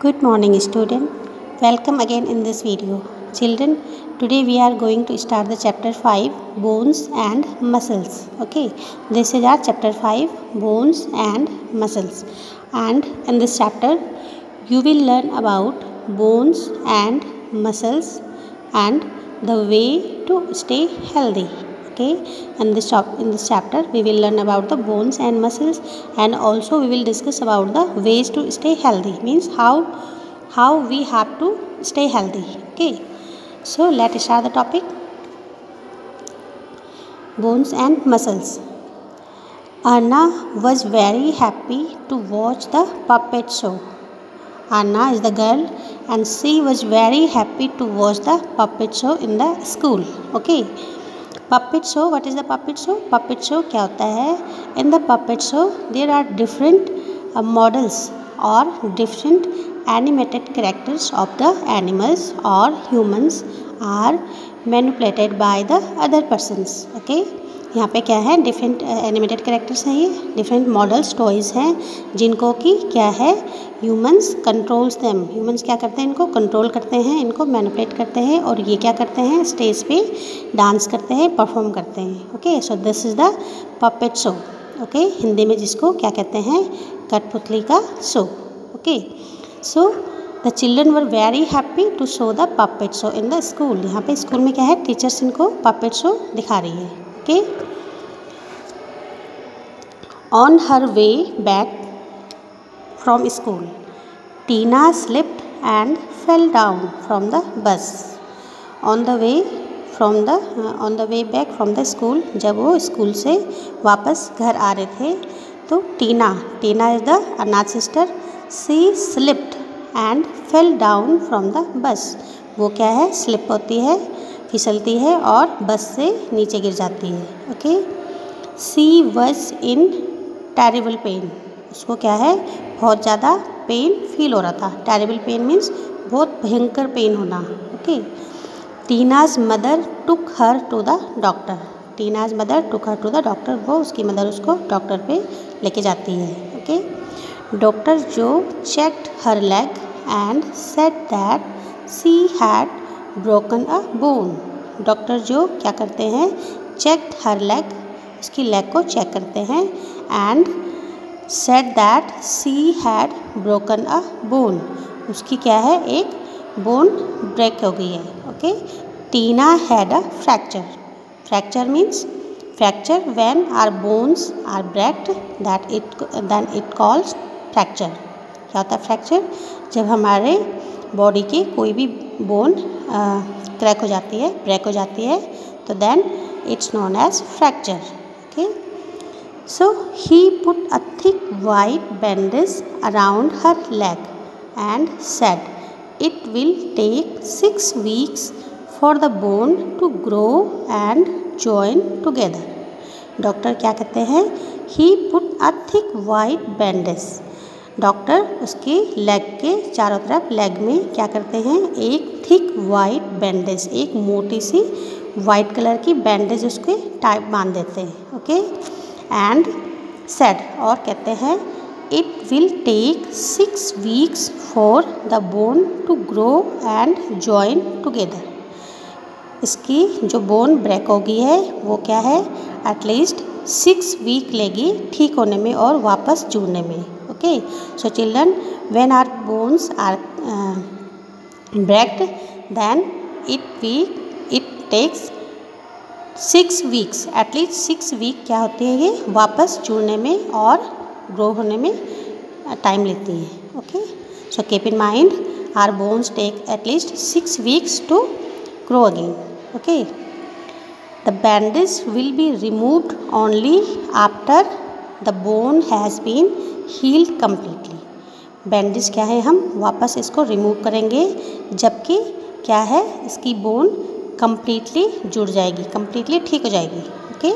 Good morning student. Welcome again in this video. Children, today we are going to start the chapter 5 bones and muscles. Okay, this is our chapter 5 bones and muscles. And in this chapter you will learn about bones and muscles and the way to stay healthy. Okay, in this chapter we will learn about the bones and muscles, and also we will discuss about the ways to stay healthy, means how we have to stay healthy. Okay, so let's start the topic. Bones and muscles. Anna was very happy to watch the puppet show. Anna is the girl and she was very happy to watch the puppet show in the school. Okay, puppet show, what is the puppet show? Puppet show क्या होता है? In the puppet show there are different models or different animated characters of the animals or humans are manipulated by the other persons. Okay, यहाँ पे क्या है? Different animated characters हैं, ये different models toys हैं जिनको कि क्या है, ह्यूमंस कंट्रोल्स देम. ह्यूमंस क्या करते हैं? इनको कंट्रोल करते हैं, इनको मैनिपुलेट करते हैं, और ये क्या करते हैं? स्टेज पे डांस करते हैं, परफॉर्म करते हैं. Okay, so this is the puppet show. Okay, Hindi में जिसको क्या कहते हैं? कठपुतली का शो. Okay, so the children were very happy to show the puppet show in the school. यहाँ पे स्कूल में क्या है? टीचर्स इनको पपेट शो दिखा रही है. Okay. On her way back from school, Tina slipped and fell down from the bus. On the way back from the school, जब वो स्कूल से वापस घर आ रहे थे तो टीना is the अनाथ sister. She slipped and fell down from the bus. वो क्या है? स्लिप होती है, फिसलती है और बस से नीचे गिर जाती है. Okay, she was in terrible pain. उसको क्या है? बहुत ज़्यादा पेन फील हो रहा था. टेरिबल पेन मीन्स बहुत भयंकर पेन होना. Okay, Tina's mother took her to the doctor. Tina's mother took her to the doctor. वो उसकी मदर उसको डॉक्टर पे लेके जाती है. ओके, डॉक्टर जो checked her leg and said that she had broken a bone. Doctor जो क्या करते हैं? चेक्ड हर लेग, उसकी लेग को चेक करते हैं, and said that she had broken a bone. उसकी क्या है? एक बोन ब्रेक हो गई है. Okay, Tina had a fracture. Fracture means fracture when our bones are breaked, then it calls fracture. क्या होता है फ्रैक्चर? जब हमारे बॉडी की कोई भी बोन क्रैक हो जाती है, ब्रेक हो जाती है, तो then it's known as fracture. Okay, so he put a thick white bandage around her leg and said it will take 6 weeks for the bone to grow and join together. Doctor क्या कहते हैं? He put a thick white bandage. Doctor उसके leg के चारों तरफ leg में क्या करते हैं? एक थिक वाइट बैंडेज, एक मोटी सी वाइट कलर की बैंडेज उसके टाइप बांध देते हैं. ओके, एंड सेड, और कहते हैं it will take 6 weeks for the bone to grow and join together. इसकी जो बोन ब्रेक हो गई है वो क्या है? एटलीस्ट 6 week लेगी ठीक होने में और वापस जुड़ने में. Okay, so children, when our bones are breaked, then it takes 6 weeks, at least 6 week क्या होती है? ये वापस जुड़ने में और ग्रो होने में टाइम लेती है. Okay, so keep in mind our bones take at least 6 weeks to grow again. Okay, the bandage will be removed only after the bone has been healed completely. Bandage क्या है? हम वापस इसको remove करेंगे जबकि क्या है? इसकी बोन कम्प्लीटली जुड़ जाएगी, कम्प्लीटली ठीक हो जाएगी. Okay,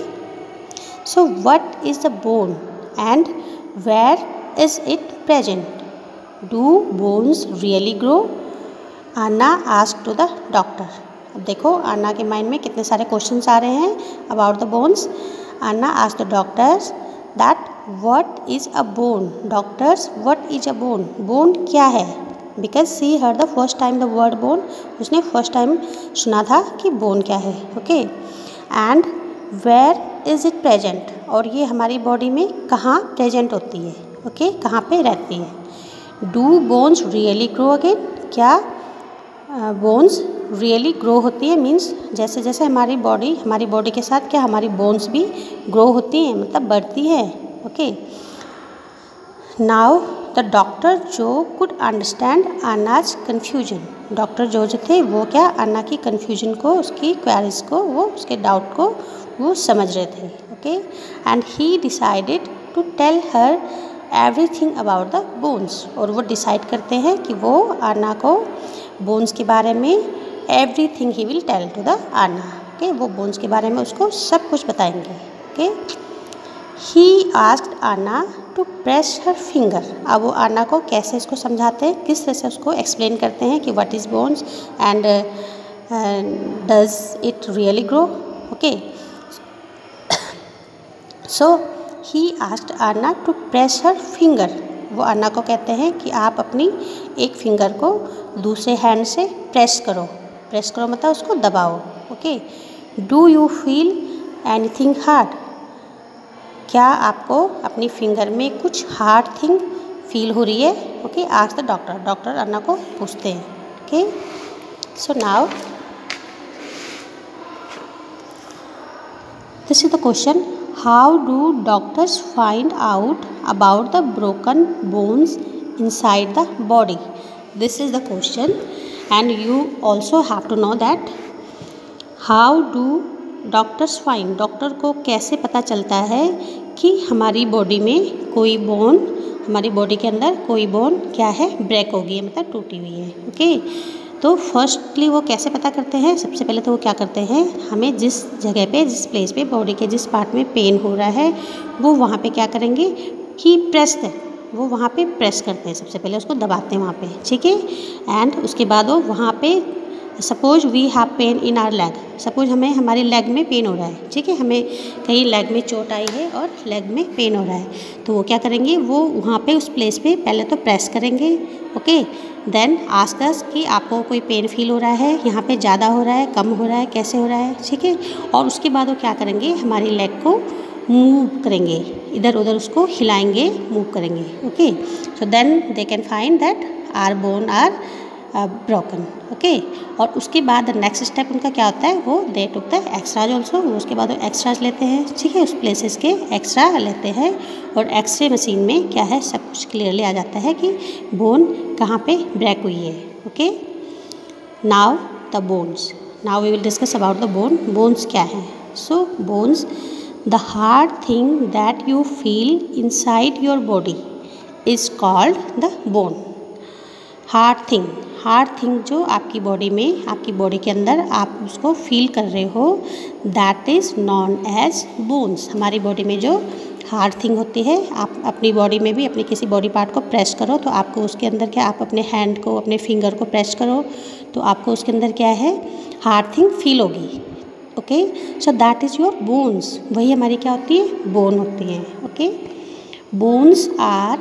so what is the bone and where is it present? Do bones really grow? Anna ask to the doctor. अब देखो आना के माइंड में कितने सारे क्वेश्चंस आ रहे हैं about the bones. Anna ask the doctors that what is a bone. Doctors, what is a bone? Bone क्या है? Because she heard the first time the word bone, उसने फर्स्ट टाइम सुना था कि बोन क्या है। Okay, and where is it present, और ये हमारी बॉडी में कहाँ प्रेजेंट होती है। ओके, कहाँ पे रहती है। Do bones really grow again, क्या बोन्स रियली ग्रो होती है, मीन्स जैसे जैसे हमारी बॉडी के साथ क्या हमारी बोन्स भी ग्रो होती हैं, मतलब बढ़ती है। ओके, नाउ द डॉक्टर जो कुड अंडरस्टैंड अन्नाज कन्फ्यूजन, डॉक्टर जो थे वो क्या अन्ना की कन्फ्यूजन को, उसकी क्वेरीज को, वो उसके डाउट को वो समझ रहे थे। Okay, and he decided to tell her everything about the bones, और वो डिसाइड करते हैं कि वो अन्ना को बोन्स के बारे में everything he will tell to the Anna. Okay, वो बोन्स के बारे में उसको सब कुछ बताएंगे। Okay, he asked Anna to press her finger, अब वो अन्ना को कैसे इसको समझाते हैं, किस तरह से उसको एक्सप्लेन करते हैं कि what is bones and does it really grow. Okay, so he asked Anna to press her finger, वो अन्ना को कहते हैं कि आप अपनी एक फिंगर को दूसरे हैंड से प्रेस करो, प्रेस करो मतलब उसको दबाओ। Okay, do you feel anything hard, क्या आपको अपनी फिंगर में कुछ हार्ड थिंग फील हो रही है। Okay, ask the doctor, doctor Anna को पूछते हैं। Okay, so now this is the question, how do doctors find out about the broken bones inside the body, this is the question and you also have to know that how do doctors find, doctor को कैसे पता चलता है कि हमारी body में कोई bone, हमारी बॉडी के अंदर कोई बोन क्या है ब्रेक हो गई है, मतलब टूटी हुई है। ओके, तो फर्स्टली वो कैसे पता करते हैं, सबसे पहले तो वो क्या करते हैं, हमें जिस जगह पे, जिस प्लेस पे, बॉडी के जिस पार्ट में पेन हो रहा है वो वहाँ पे क्या करेंगे कि प्रेस दें, वो वहाँ पे प्रेस करते हैं, सबसे पहले उसको दबाते हैं वहाँ पे। ठीक है, एंड उसके बाद वो वहाँ पे suppose we have pain in our leg, suppose हमें हमारे लेग में पेन हो रहा है। ठीक है, हमें कहीं लेग में चोट आई है और लेग में पेन हो रहा है, तो वो क्या करेंगे, वो वहाँ पे उस प्लेस पे पहले तो प्रेस करेंगे। ओके, देन आस्क अस कि आपको कोई पेन फील हो रहा है, यहाँ पे ज़्यादा हो रहा है, कम हो रहा है, कैसे हो रहा है। ठीक है, और उसके बाद वो क्या करेंगे, हमारी लेग को मूव करेंगे, इधर उधर उसको हिलाएंगे, मूव करेंगे। Okay, so then they can find that our bone are broken. Okay, और उसके बाद नेक्स्ट स्टेप उनका क्या होता है, वो दे टुक द एक्सराज ऑल्सो, वो उसके बाद वो एक्सराज लेते हैं। ठीक है, उस प्लेसेस के एक्सरा लेते हैं और एक्सरे मशीन में क्या है, सब कुछ क्लियरली आ जाता है कि बोन कहाँ पे ब्रेक हुई है। Okay, now the bones, now we will discuss about the bone. Bones क्या हैं, so bones the hard thing that you feel inside your body is called the bone. hard thing जो आपकी body में, आपकी body के अंदर आप उसको फील कर रहे हो, that is known as bones। हमारी बॉडी में जो हार्ड थिंग होती है, आप अपनी बॉडी में भी अपने किसी बॉडी पार्ट को प्रेस करो तो आपको उसके अंदर क्या, आप अपने हैंड को, अपने फिंगर को प्रेस करो तो आपको उसके अंदर क्या है, हार्ड थिंग फील होगी। Okay, so that is your bones, वही हमारी क्या होती है, बोन होती है। Okay, bones are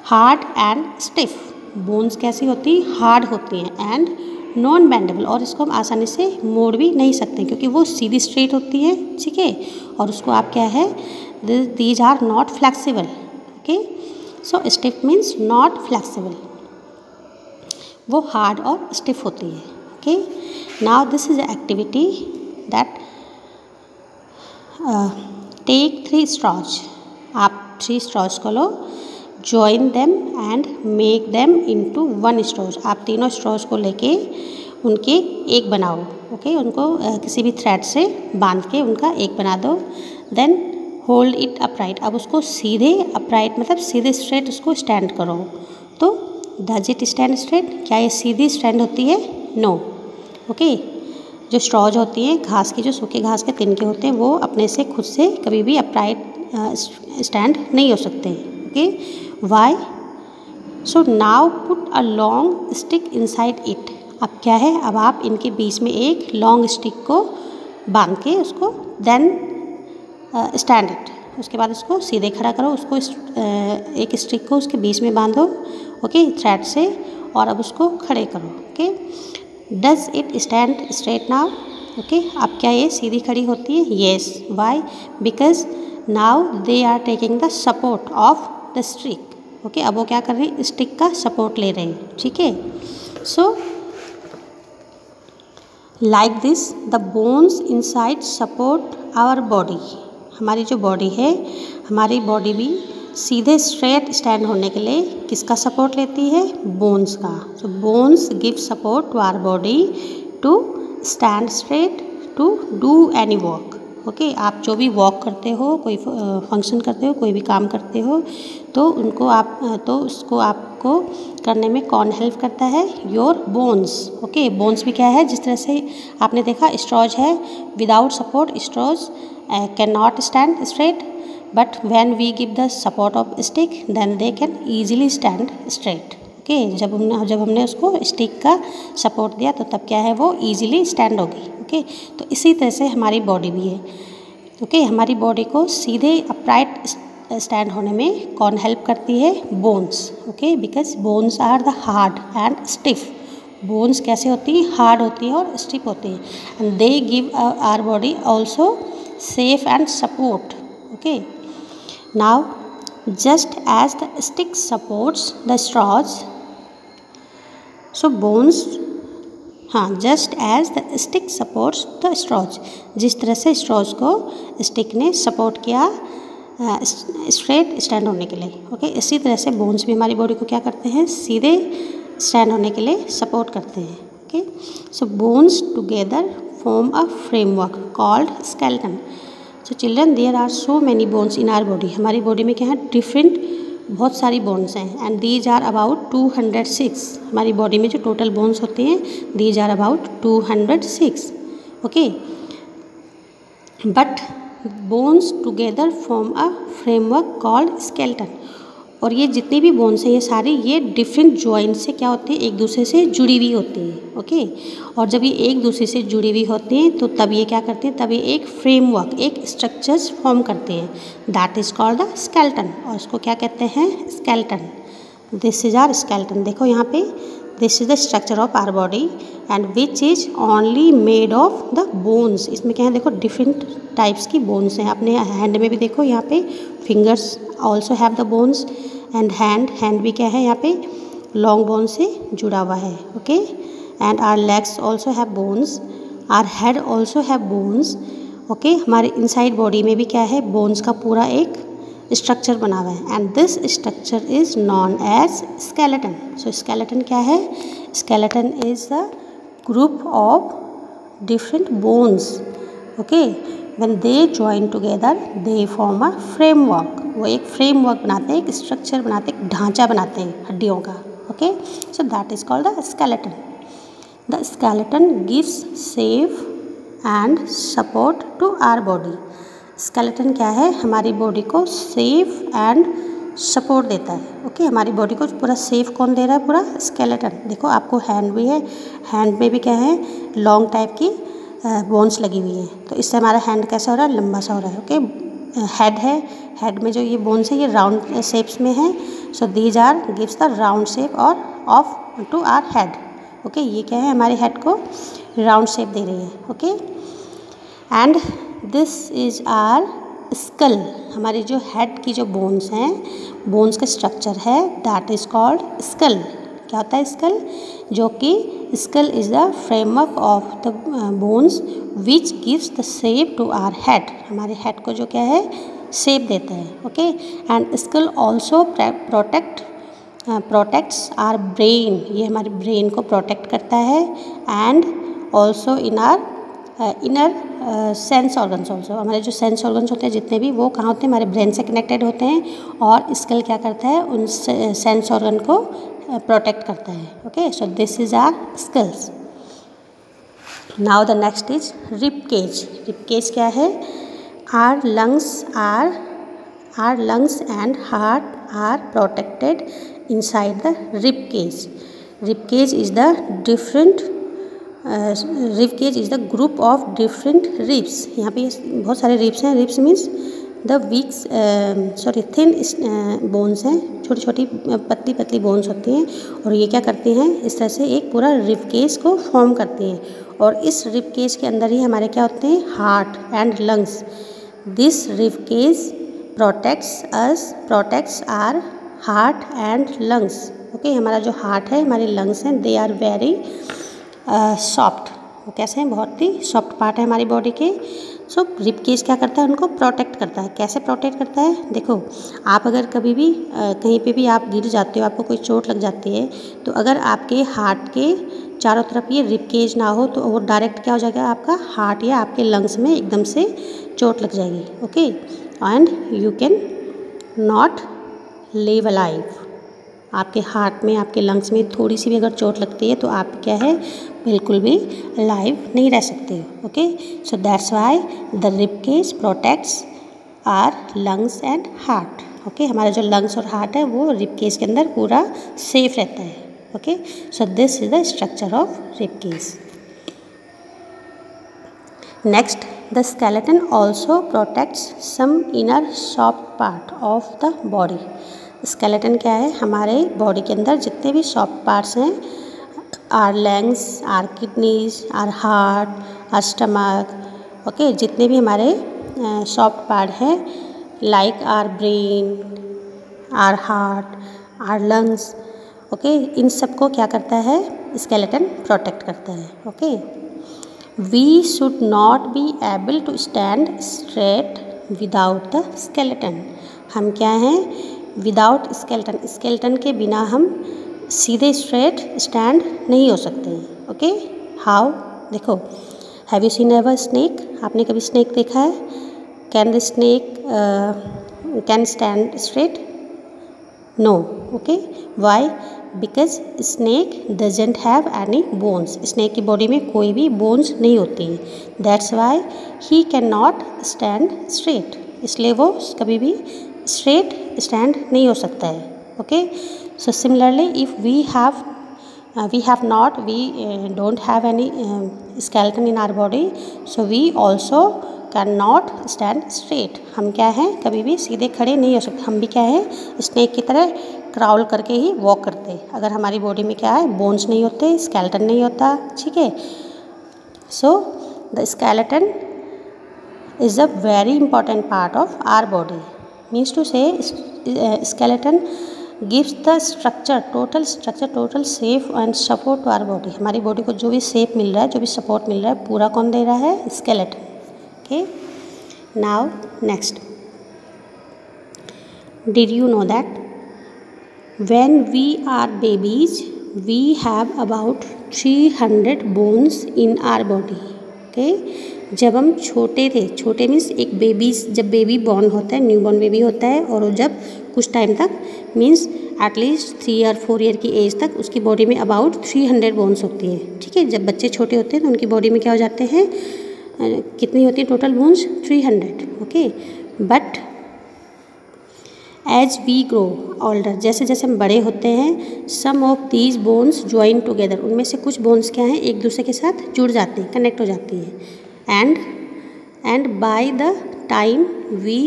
hard and stiff, bones कैसी होती हैं, हार्ड होती हैं एंड नॉन बेंडेबल, और इसको हम आसानी से मोड़ भी नहीं सकते क्योंकि वो सीधी स्ट्रेट होती है। ठीक है, और उसको आप क्या है, these are not flexible. Okay, so stiff means not flexible, वो हार्ड और स्टिफ होती है। Okay, now this is activity that take 3 straws, आप 3 straws को लो, join them and make them into 1 straws, आप तीनों straws को लेके उनके एक बनाओ। ओके, उनको किसी भी थ्रेड से बांध के उनका एक बना दो। then hold it upright, अब उसको सीधे, upright मतलब सीधे स्ट्रेट उसको स्टैंड करो। तो does it stand straight, क्या ये सीधी स्टैंड होती है, नो। ओके, जो स्ट्रॉज होती हैं घास की, जो सूखे घास के तिनके होते हैं, वो अपने से खुद से कभी भी अपराइट स्टैंड नहीं हो सकते। Okay, why, so now put a long stick inside it, अब क्या है, अब आप इनके बीच में एक लॉन्ग स्टिक को बांध के उसको देन स्टैंड इट, उसके बाद उसको सीधे खड़ा करो, उसको एक स्टिक को उसके बीच में बांधो। ओके, थ्रेड से, और अब उसको खड़े करो। Okay, does it stand straight now? Okay, अब क्या ये सीधी खड़ी होती है? Yes. Why? Because now they are taking the support of the stick. Okay, अब वो क्या कर रहे हैं? स्टिक का सपोर्ट ले रहे हैं। ठीक है, so like this the bones inside support our body. हमारी जो बॉडी है, हमारी बॉडी भी सीधे स्ट्रेट स्टैंड होने के लिए किसका सपोर्ट लेती है? बोन्स का। So bones give support to our body to stand straight to do any walk. Okay, आप जो भी वॉक करते हो, कोई फंक्शन करते हो, कोई भी काम करते हो, तो उसको आपको करने में कौन हेल्प करता है? Your bones. ओके, बोन्स भी क्या है? जिस तरह से आपने देखा स्ट्रॉज है, without support straws can not stand straight, but when we give the support of stick then they can easily stand straight. Okay, जब हमने उसको स्टिक का सपोर्ट दिया तो तब क्या है? वो ईजिली स्टैंड होगी। ओके, तो इसी तरह से हमारी बॉडी भी है। ओके, हमारी बॉडी को सीधे अपराइट स्टैंड होने में कौन हेल्प करती है? Bones. Okay, because bones are the hard and stiff. Bones कैसे होती हैं? हार्ड होती है और स्टिफ होती है, and they give our body also safe and support. Okay, now just as the stick supports the straws, so bones, हाँ, just as the stick supports the straws, जिस तरह से straws को stick ने support किया straight stand होने के लिए। ओके, इसी तरह से bones भी हमारी body को क्या करते हैं? सीधे stand होने के लिए support करते हैं। Okay, so bones together form a framework called skeleton. So children, there are so many bones in our body. हमारी बॉडी में क्या है? डिफरेंट बहुत सारी बोन्स हैं, एंड दीज आर अबाउट 206। हमारी बॉडी में जो टोटल बोन्स होते हैं, these are about 206। Okay, but bones together form a framework called skeleton. और ये जितनी भी बोन्स हैं, ये सारी ये डिफरेंट जॉइंट से क्या होती है? एक दूसरे से जुड़ी हुई होती हैं। ओके, और जब ये एक दूसरे से जुड़ी हुई होती हैं तो तब ये क्या करते हैं? तब ये एक फ्रेमवर्क, एक स्ट्रक्चर्स फॉर्म करते हैं, that is called the skeleton. और इसको क्या कहते हैं? Skeleton. This is our skeleton. देखो यहाँ पे, this is the structure of our body and which is only made of the bones. इसमें क्या है? देखो डिफरेंट टाइप्स की बोन्स हैं। अपने हैंड में भी देखो, यहाँ पे fingers also have the bones, and hand भी क्या है? यहाँ पे लॉन्ग बोन से जुड़ा हुआ है। Okay, and our legs also have bones, our head also have bones. Okay, हमारे इनसाइड बॉडी में भी क्या है? बोन्स का पूरा एक स्ट्रक्चर बना हुआ है, and this structure is known as skeleton. So skeleton क्या है? Skeleton is the group of different bones. Okay, when they join together they form a framework. वो एक फ्रेमवर्क बनाते हैं, एक स्ट्रक्चर बनाते हैं, एक ढांचा बनाते हैं हड्डियों का। Okay, so that is called the skeleton. The skeleton gives safe and support to our body. Skeleton क्या है? हमारी बॉडी को सेफ एंड सपोर्ट देता है। ओके, हमारी बॉडी को पूरा सेफ कौन दे रहा है? पूरा स्केलेटन। देखो, आपको हैंड भी है, हैंड में भी क्या है? लॉन्ग टाइप की बोन्स लगी हुई है, तो इससे हमारा हैंड कैसा हो रहा है? लंबा सा हो रहा है। ओके, हेड है, हेड में जो ये बोन्स है ये राउंड शेप्स में है, so these are gives the round shape और of to our head. Okay, ये क्या है? हमारे हेड को राउंड शेप दे रही है। Okay, and this is our skull. हमारी जो हेड की जो बोन्स हैं, बोन्स का स्ट्रक्चर है, दैट इज कॉल्ड स्कल। क्या होता है स्कल? जो कि skull is the framework of the bones which gives the shape to our head. हमारे हेड को जो क्या है? शेप देता है। Okay, and skull also protects our brain. ये हमारे ब्रेन को प्रोटेक्ट करता है, and also in our inner sense organs also. हमारे जो सेंस ऑर्गन्स होते हैं जितने भी, वो कहाँ होते हैं? हमारे ब्रेन से कनेक्टेड होते हैं, और स्कल क्या करता है? उन सेंस ऑर्गन को प्रोटेक्ट करता है। Okay, so this is our skulls. Now the next is rib cage. Rib cage क्या है? Our lungs and heart are protected inside the rib cage. Rib cage is the rib cage is the group of different ribs. यहाँ पे बहुत सारे ribs हैं। Ribs means the weak thin bones हैं, छोटी छोटी पतली पतली बोन्स होती हैं और ये क्या करती हैं, इस तरह से एक पूरा रिब केज को फॉर्म करती हैं और इस रिब केज के अंदर ही हमारे क्या होते हैं, heart and lungs. This rib cage protects our heart and lungs. Okay, हमारा जो हार्ट है, हमारे लंग्स हैं, दे आर वेरी सॉफ्ट। वो कैसे हैं, बहुत ही सॉफ्ट पार्ट है हमारी बॉडी के। सो रिब केज क्या करता है, उनको प्रोटेक्ट करता है। कैसे प्रोटेक्ट करता है, देखो आप अगर कभी भी कहीं पे भी आप गिर जाते हो, आपको कोई चोट लग जाती है, तो अगर आपके हार्ट के चारों तरफ ये रिब केज ना हो तो वो डायरेक्ट क्या हो जाएगा, आपका हार्ट या आपके लंग्स में एकदम से चोट लग जाएगी। Okay, and you can not live alive. आपके हार्ट में, आपके लंग्स में थोड़ी सी भी अगर चोट लगती है तो आप क्या है, बिल्कुल भी लाइव नहीं रह सकते हो। Okay, so that's why the rib cage protects our lungs and heart. Okay, हमारा जो लंग्स और हार्ट है वो रिब केज के अंदर पूरा सेफ रहता है। Okay, so this is the structure of rib cage. Next, the skeleton also protects some inner soft part of the body. Skeleton क्या है, हमारे बॉडी के अंदर जितने भी सॉफ्ट पार्ट्स हैं, our lungs, our kidneys, our heart, our stomach, okay, जितने भी हमारे सॉफ्ट पार्ट हैं, like our brain, our heart, our lungs, okay, इन सब को क्या करता है, स्केलेटन प्रोटेक्ट करता है। Okay, we should not be able to stand straight without the skeleton. हम क्या हैं, विदाउट स्केलेटन, स्केलेटन के बिना हम सीधे स्ट्रेट स्टैंड नहीं हो सकते हैं। ओके, हाउ, देखो, have you seen ever snake, आपने कभी स्नेक देखा है? Can the snake can stand straight? No. Okay, why? Because snake doesn't have any bones. Snake की बॉडी में कोई भी बोन्स नहीं होती हैं, that's why he can not stand straight, इसलिए वो कभी भी स्ट्रेट स्टैंड नहीं हो सकता है। Okay, so similarly if we don't have any skeleton in our body, so we also cannot stand straight। हम क्या हैं, कभी भी सीधे खड़े नहीं हो सकते, हम भी क्या है, स्नेक की तरह क्राउल करके ही वॉक करते हैं, अगर हमारी बॉडी में क्या है, बोन्स नहीं होते, स्केलेटन नहीं होता। ठीक है, so the skeleton is a very important part of our body. Means to say skeleton gives the structure, total shape and support to our body। हमारी बॉडी को जो भी शेप मिल रहा है, जो भी सपोर्ट मिल रहा है, पूरा कौन दे रहा है, skeleton। Okay, now next, did you know that when we are babies we have about 300 bones in our body। Okay, जब हम छोटे थे, छोटे मीन्स एक बेबी, जब बेबी बॉर्न होता है, न्यू बॉर्न बेबी होता है, और वो जब कुछ टाइम तक मीन्स एटलीस्ट 3 और 4 ईयर की एज तक उसकी बॉडी में अबाउट 300 बोन्स होती हैं। ठीक है, जब बच्चे छोटे होते हैं तो उनकी बॉडी में क्या हो जाते हैं, कितनी होती है total bones, 300। Okay, but as we grow older, जैसे जैसे हम बड़े होते हैं, some of these bones join together, उनमें से कुछ बोन्स क्या हैं, एक दूसरे के साथ जुड़ जाते हैं, कनेक्ट हो जाती हैं। And by the time we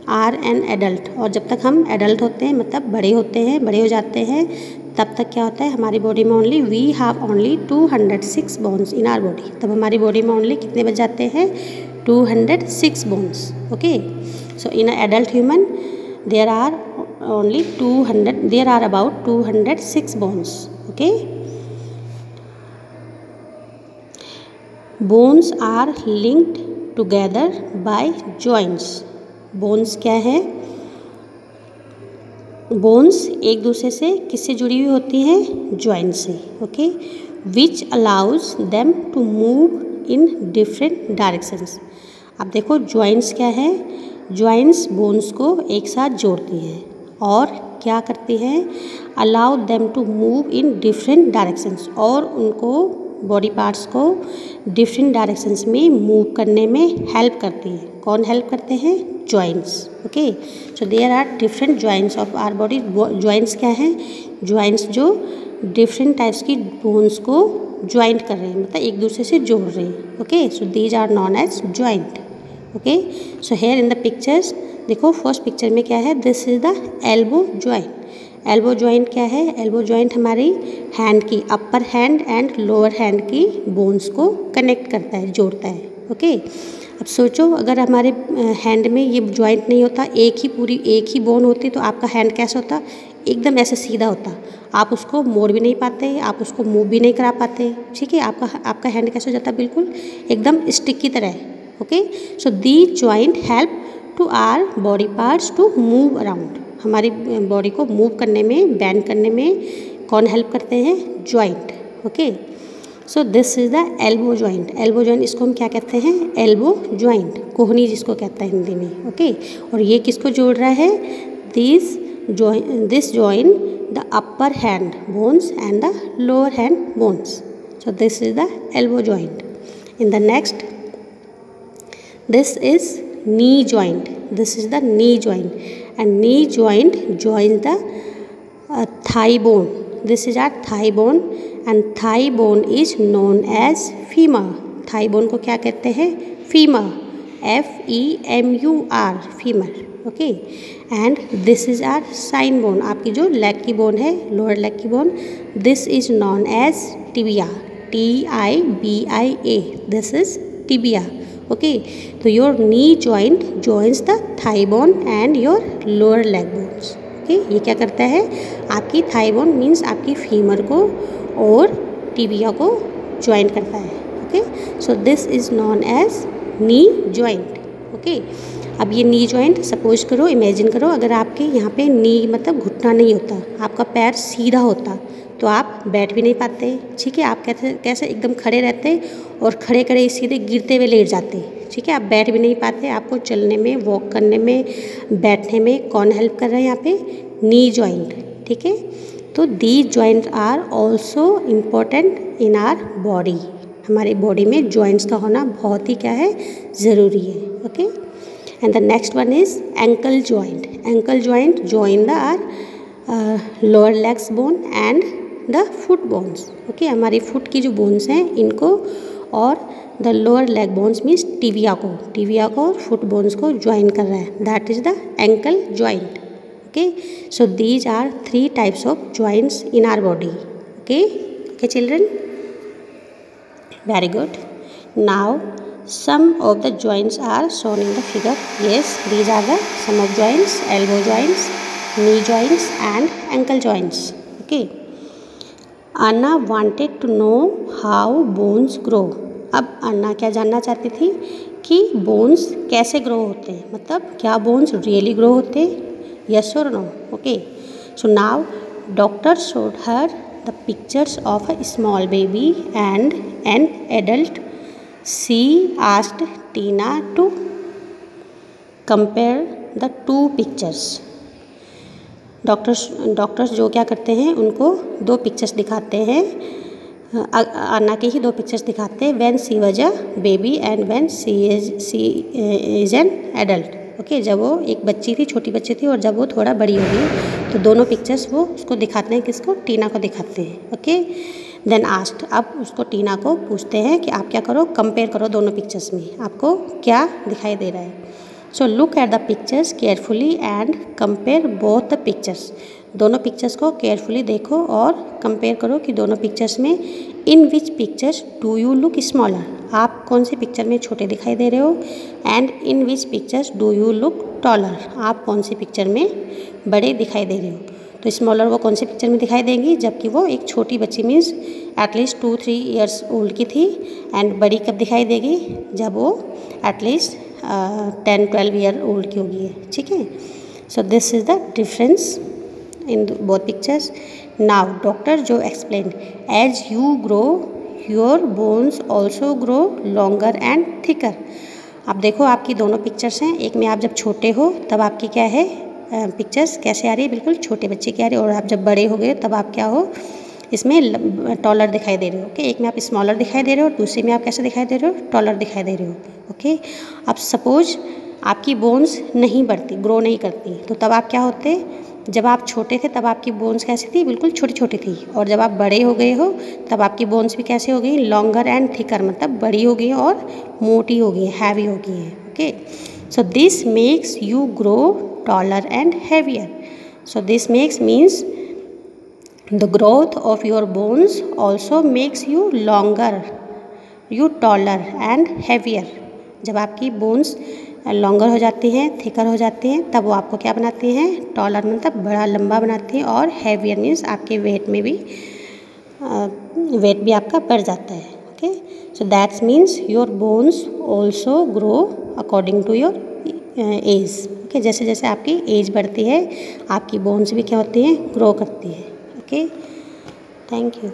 are an adult, और जब तक हम एडल्ट होते हैं, मतलब बड़े होते हैं, बड़े हो जाते हैं, तब तक क्या होता है, हमारी बॉडी में only we have only 206 bones in our body. तब हमारी बॉडी में ओनली कितने बच जाते हैं, 206 bones. Okay, so in a adult human there are about 206 bones। okay, bones are linked together by joints। bones क्या है, bones एक दूसरे से किससे जुड़ी हुई होती हैं, joint से। okay, which allows them to move in different directions। अब देखो joints क्या है, जॉइंट्स बोन्स को एक साथ जोड़ती हैं और क्या करती हैं, allow them to move in different directions, और उनको बॉडी पार्ट्स को डिफरेंट डायरेक्शंस में मूव करने में हेल्प करती हैं। कौन हेल्प करते हैं, joints. Okay, so there are different joints of our body. Joints क्या हैं, जॉइंट्स जो डिफरेंट टाइप्स की बोन्स को ज्वाइंट कर रहे हैं, मतलब एक दूसरे से जोड़ रहे हैं। Okay, so these are known as joint. Okay. So here in the pictures देखो, फर्स्ट पिक्चर में क्या है, this is the elbow joint. Elbow joint क्या है, एल्बो जॉइंट हमारी हैंड की upper hand and lower hand की बोन्स को कनेक्ट करता है, जोड़ता है, ओके। अब सोचो अगर हमारे हैंड में ये जॉइंट नहीं होता, एक ही बोन होती तो आपका हैंड कैसा होता, एकदम ऐसे सीधा होता, आप उसको मोड़ भी नहीं पाते, आप उसको मूव भी नहीं करा पाते, ठीक है। आपका हैंड कैसे हो जाता, बिल्कुल एकदम स्टिक की तरह, okay. So these joint help to our body parts to move around. हमारी बॉडी को मूव करने में, बेंड करने में कौन हेल्प करते हैं, joint, okay. So this is the elbow joint. Elbow joint इसको हम क्या कहते हैं, एल्बो जॉइंट, कोहनी जिसको कहता है हिंदी में, ओके। और ये किसको जोड़ रहा है, this joint the upper hand bones and the lower hand bones. So this is the elbow joint. In the next, this is knee joint. This is the knee joint, and knee joint joins the thigh bone. This is our thigh bone, and thigh bone is known as femur. Thigh bone को क्या कहते हैं, femur, FEMUR, femur, okay. And this is our shin bone. आपकी जो leg की bone है, lower leg की bone, this is known as tibia, TIBIA. This is tibia. Okay, तो your knee joint joins the thigh bone and your lower leg bones, okay. ये क्या करता है, आपकी थाई बोन मीन्स आपकी फीमर को और टिबिया को ज्वाइंट करता है, okay. So this is known as knee joint, okay. अब ये नी जॉइंट सपोज करो, इमेजिन करो अगर आपके यहाँ पे नी मतलब घुटना नहीं होता, आपका पैर सीधा होता तो आप बैठ भी नहीं पाते, ठीक है। आप कैसे एकदम खड़े रहते और खड़े सीधे गिरते हुए लेट जाते, ठीक है। आप बैठ भी नहीं पाते, आपको चलने में, वॉक करने में, बैठने में कौन हेल्प कर रहा है यहाँ पे, नी जॉइंट, ठीक है। तो these joint are also important in our body. हमारी बॉडी में जॉइंट्स का होना बहुत ही क्या है, ज़रूरी है, okay. And the next one is ankle joint. Ankle joint join the our lower legs bone and the foot bones, okay. हमारी फुट की जो बोन्स हैं इनको और the lower leg bones means tibia को और फुट बोन्स को join कर रहा है, that is the ankle joint, okay. So these are 3 types of joints in our body, okay children, very good. Now some of the joints are shown in the figure. Yes, these are the some of joints, elbow joints, knee joints and ankle joints, okay. Anna wanted to know how bones grow. अब अन्ना क्या जानना चाहती थी कि bones कैसे grow होते हैं, मतलब क्या बोन्स रियली ग्रो होते हैं, yes or no, okay. So now doctor showed her the pictures of a small baby and an adult. She asked Tina to compare the 2 pictures. Doctors जो क्या करते हैं, उनको 2 पिक्चर्स दिखाते हैं, अन्ना के ही 2 पिक्चर्स दिखाते हैं, when she was a baby and when she is an adult, okay. जब वो एक बच्ची थी, छोटी बच्ची थी, और जब वो थोड़ा बड़ी हो गई, तो दोनों पिक्चर्स वो उसको दिखाते हैं, किसको, टीना को दिखाते हैं, ओके। देन आस्ट, अब उसको टीना को पूछते हैं कि आप क्या करो, कंपेयर करो दोनों पिक्चर्स में, आपको क्या दिखाई दे रहा है। So look at the pictures carefully and compare both the pictures. दोनों पिक्चर्स को केयरफुली देखो और कंपेयर करो कि दोनों पिक्चर्स में in which pictures do you look smaller, आप कौन सी पिक्चर में छोटे दिखाई दे रहे हो, and in which pictures do you look taller, आप कौन सी पिक्चर में बड़े दिखाई दे रहे हो। तो स्मॉलर वो कौन सी पिक्चर में दिखाई देंगी, जबकि वो एक छोटी बच्ची मीन्स एटलीस्ट 2-3 ईयर्स ओल्ड की थी, एंड बड़ी कब दिखाई देगी, जब वो एटलीस्ट 10-12 ईयर ओल्ड की होगी, ठीक है। So this is the difference in both pictures. Now doctor जो explain, as you grow your bones also grow longer and thicker. अब देखो आपकी दोनों पिक्चर्स हैं, एक में आप जब छोटे हो तब आपकी क्या है, पिक्चर्स कैसे आ रही है, बिल्कुल छोटे बच्चे की आ रही है, और आप जब बड़े हो गए तब आप क्या हो, इसमें टॉलर दिखाई दे रहे हो, ओके। एक में आप स्मॉलर दिखाई दे रहे हो, दूसरे में आप कैसे दिखाई दे रहे हो, टॉलर दिखाई दे रहे हो, ओके। अब सपोज आपकी बोन्स नहीं बढ़ती, ग्रो नहीं करती, तो तब आप क्या होते, जब आप छोटे थे तब आपकी बोन्स कैसी थी, बिल्कुल छोटी छोटी थी, और जब आप बड़े हो गए हो तब आपकी बोन्स भी कैसे हो गई, लॉन्गर एंड थिकर, मतलब बड़ी हो गई और मोटी हो गई, हैवी हो गई है, okay, so this makes you grow taller and heavier. So this makes means the growth of your bones also makes you longer, you taller and heavier. जब आपकी बोन्स लॉन्गर हो जाती हैं, थिकर हो जाती हैं, तब वो आपको क्या बनाती हैं, टॉलर मतलब बड़ा लंबा बनाती हैं, और हैवियर मीन्स आपके वेट में भी वेट भी आपका बढ़ जाता है. Okay, so that's means your bones also grow according to your age. Okay, जैसे जैसे आपकी एज बढ़ती है आपकी बोन्स भी क्या होती हैं, ग्रो करती है. Okay, thank you.